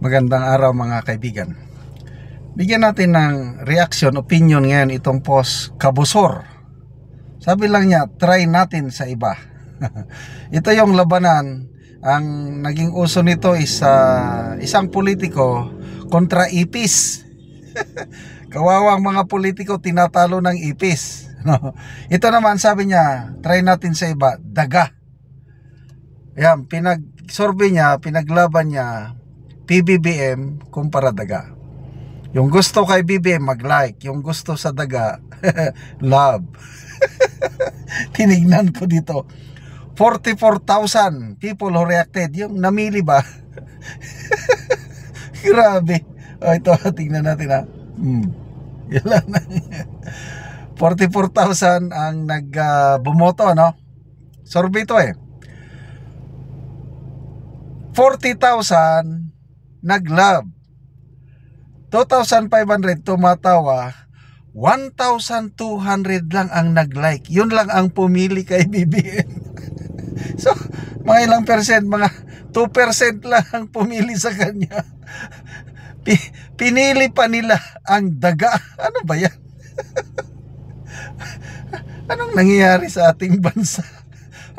Magandang araw mga kaibigan. Bigyan natin ng reaction, opinion ngayon itong post Kabusor. Sabi lang niya, try natin sa iba. Ito yung labanan. Ang naging uso nito is isang politiko kontra ipis. Kawawang mga politiko tinatalo ng ipis. Ito naman sabi niya, try natin sa iba, daga. Yan, pinag-survey niya, pinaglaban niya PBBM kumpara daga. Yung gusto kay BBM mag-like, yung gusto sa daga love. Tinignan ko dito 44,000 people who reacted. Yung namili ba? Grabe. Ito, tingnan natin ha. Yan lang. 44,000 ang bumoto, no? Survey to 40,000 nag-love, 2,500 tumatawa, 1,200 lang ang nag-like. Yun lang ang pumili kay BBM. So, mga ilang percent, mga 2% lang ang pumili sa kanya. Pinili pa nila ang daga. Ano ba yan? Anong nangyayari sa ating bansa?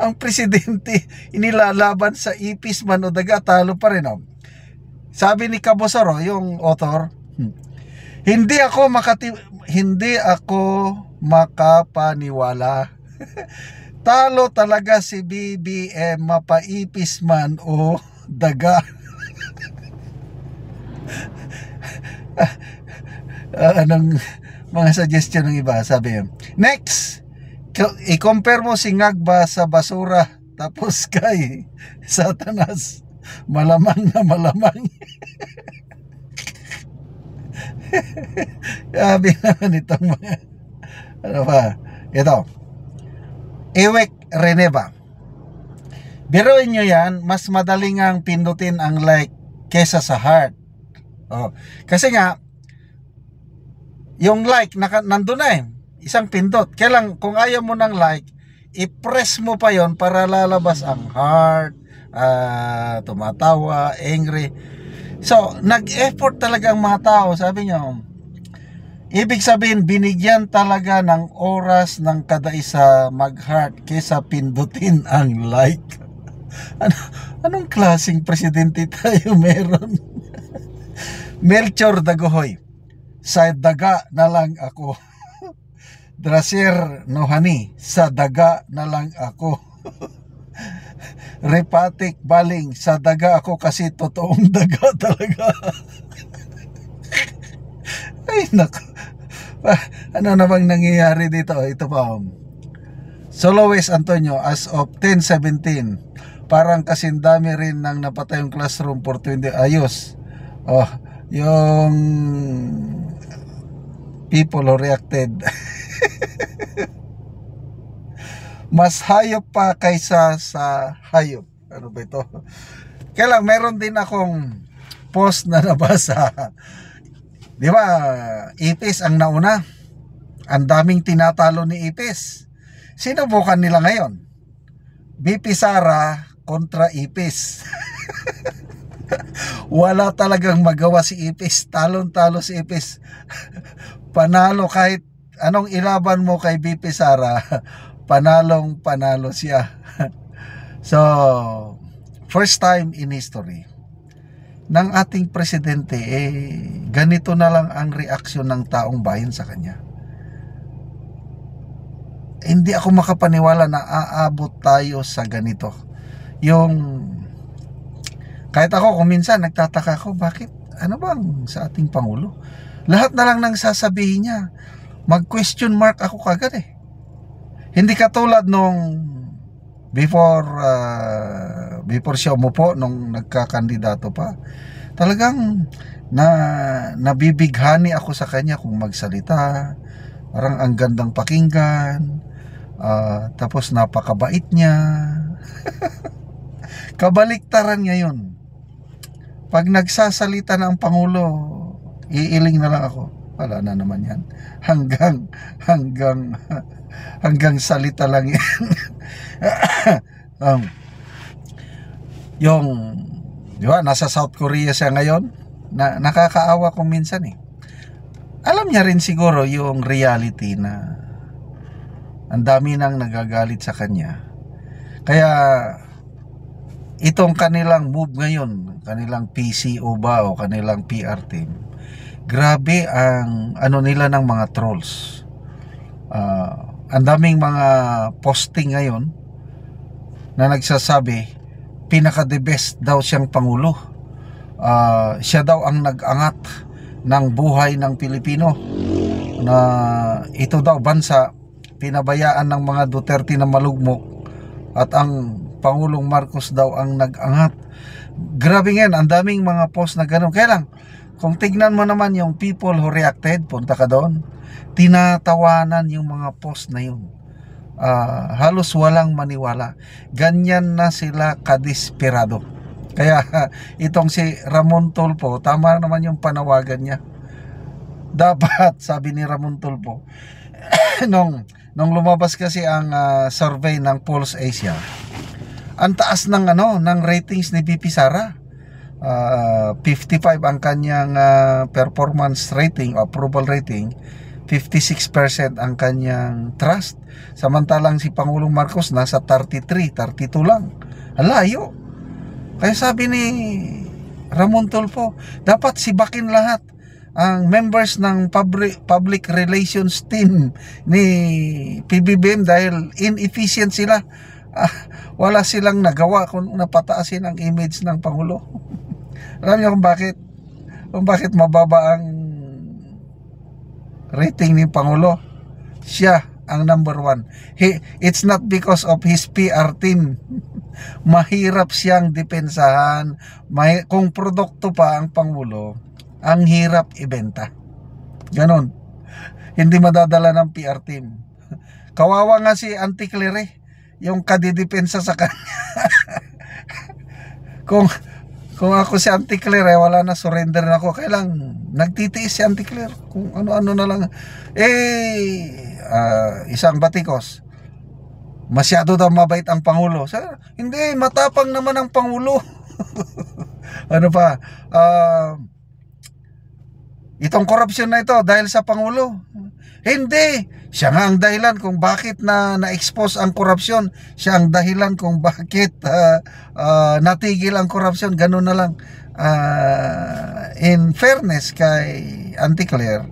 Ang presidente inilalaban sa ipis man o daga, talo pa rin. Sabi ni Kabusor, yung author, hindi ako makapaniwala. Talo talaga si BBM, mapaipis man o daga. Anong mga suggestion ng iba? Sabi, next, i-compare mo si Ngagba sa basura, tapos kay Satanas, malamang na malamang. Sabi naman itong mga ano pa, ito Ewek Reneva, biruin nyo yan, mas madaling ang pindutin ang like kesa sa heart. Kasi nga yung like nandun na isang pindot. Kaya lang, kung ayaw mo ng like, i-press mo pa yon para lalabas ang heart, tumatawa, angry. So, nag-effort talaga ang mga tao. Sabi nyo, ibig sabihin, binigyan talaga ng oras ng kada isa mag-heart kesa pindutin ang like. Anong klaseng presidente tayo meron? Melchor Dagohoy, sa daga na lang ako. Drasier Nohani, sa daga na lang ako. Repatic Baling, sa daga ako kasi totoong daga talaga. Ay nako, ano na bang nangyayari dito? Ito pa, Soloes Antonio, as of 10:17, parang kasindami rin ng napatayong classroom for 20. Ayos. Yung people who reacted mas hayop pa kaysa sa hayop. Ano ba ito? Kaya lang, meron din akong post na nabasa. Di ba, ipis ang nauna. Ang daming tinatalo ni ipis. Sinubukan nila ngayon. BP Sara kontra ipis. Wala talagang magawa si ipis. Talon-talo si ipis. Panalo kahit anong ilaban mo kay BP Sara, panalong panalo siya. So, first time in history ng ating presidente, ganito na lang ang reaksyon ng taong bayan sa kanya. Hindi ako makapaniwala na aabot tayo sa ganito. Kahit ako kung minsan nagtataka ko, bakit, ano bang sa ating Pangulo? Lahat na lang nang sasabihin niya, mag-question mark ako kagad Hindi katulad nung before siya umupo, nung nagkakandidato pa. Talagang nabibighani ako sa kanya kung magsalita. Parang ang gandang pakinggan. Tapos napakabait niya. Kabaliktaran ngayon. Pag nagsasalita ng Pangulo, iiling na lang ako. Wala na naman yan. Hanggang salita lang yan. Yung Di ba? Nasa South Korea siya ngayon. Nakakaawa kung minsan eh. Alam niya rin siguro yung reality na ang dami nang nagagalit sa kanya. Kaya itong kanilang move ngayon, kanilang PCO ba o kanilang PR team, grabe ang ano nila ng mga trolls. Ang daming mga posting ngayon na nagsasabi pinaka the best daw siyang pangulo. Siya daw ang nag-angat ng buhay ng Pilipino, na ito daw bansa pinabayaan ng mga Duterte na malugmok at ang Pangulong Marcos daw ang nag-angat. Grabe nga, ang daming mga post na gano'n. Kaya lang, kung tignan mo naman yung people who reacted, punta ka doon, tinatawanan yung mga post na yun. Halos walang maniwala. Ganyan na sila kadesperado. Kaya itong si Ramon Tulfo, tama naman yung panawagan niya. Dapat, sabi ni Ramon Tulfo, nung lumabas kasi ang survey ng Pulse Asia, ang taas ng ratings ni VP Sara. 55 ang kanyang performance rating, approval rating, 56% ang kanyang trust. Samantalang si Pangulong Marcos nasa 33, 32 lang. Alayo. Kaya sabi ni Ramon Tulfo, dapat sibakin lahat ang members ng public relations team ni PBBM dahil inefficient sila. Wala silang nagawa kung napataasin ang image ng Pangulo. Alam niyo kung bakit mababa ang rating ni Pangulo? Siya ang number 1. It's not because of his PR team. Mahirap siyang depensahan. Kung produkto pa ang Pangulo, ang hirap ibenta. Ganon. Hindi madadala ng PR team. Kawawa nga si Auntie Claire, yung kadidepensa sa kanya. Kung ako si Auntie Claire, wala na, surrender na ako. Kaya lang, nagtitiis si Auntie Claire. Kung ano-ano na lang. Isang batikos, masyado daw mabait ang Pangulo. Hindi, matapang naman ang Pangulo. Ano pa? Itong korupsyon na ito dahil sa Pangulo. Hindi, siya nga ang dahilan kung bakit na-expose ang korupsyon. Siya ang dahilan kung bakit natigil ang korupsyon. Ganun na lang. In fairness kay Auntie Claire,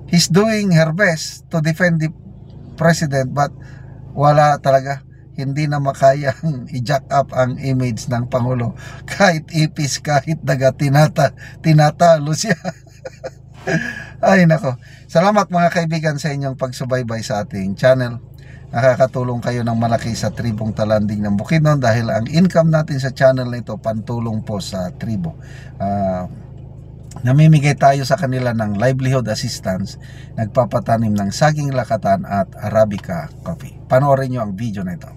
he's doing her best to defend the president, but wala talaga. Hindi na makayang i-jack up ang image ng Pangulo. Kahit ipis, kahit daga, tinatalo siya. Ay nako. Salamat mga kaibigan sa inyong pagsubaybay sa ating channel. Nakakatulong kayo ng malaki sa tribong Talanding ng Bukidnon dahil ang income natin sa channel na ito pantulong po sa tribo. Namimigay tayo sa kanila ng livelihood assistance, nagpapatanim ng saging lakatan at Arabica coffee. Panoorin nyo ang video na ito.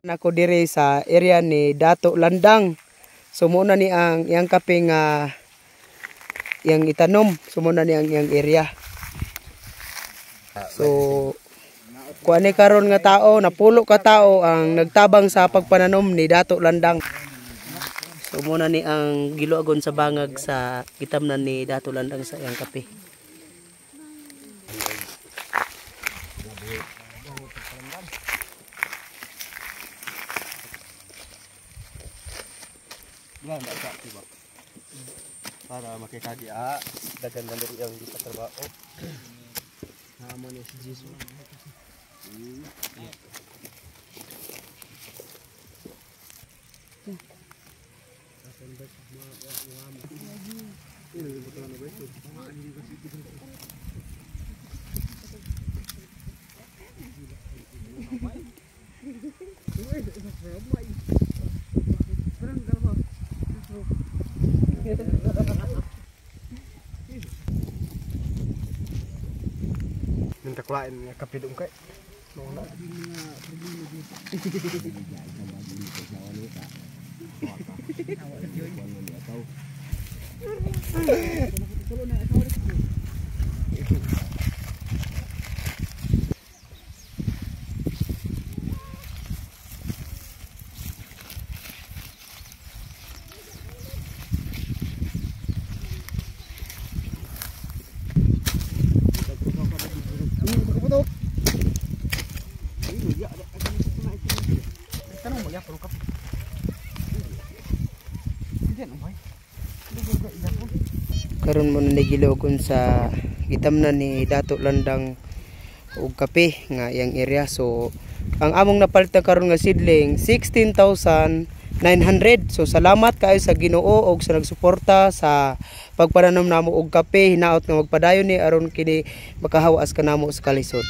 Ako dire sa area ni Dato Landang. Sumuna ni ang yang kaping yang itanom, sumuna ni ang yang area. So kuani karon nga tao, napulo ka tao ang nagtabang sa pagpananom ni Dato Landang. So muna ni ang giluagon sa bangag sa gitamnan ni Dato Landang sa yang kape. Para makikagi dagan na yang gipatrabaho. Namo ni si Jesus. Minta kulain ya kapidung kay. iyak ro ka. Karon mo na gilogon sa gitamnan ni Dato Landang og kape nga iyang area. So ang among napalta karon nga seedling 16,900. So salamat kaayo sa Ginoo og sa nagsuporta sa pagpananom namo og kape. Hinaot nga magpadayon ni aron kini makahawas kanamo sa kalisod.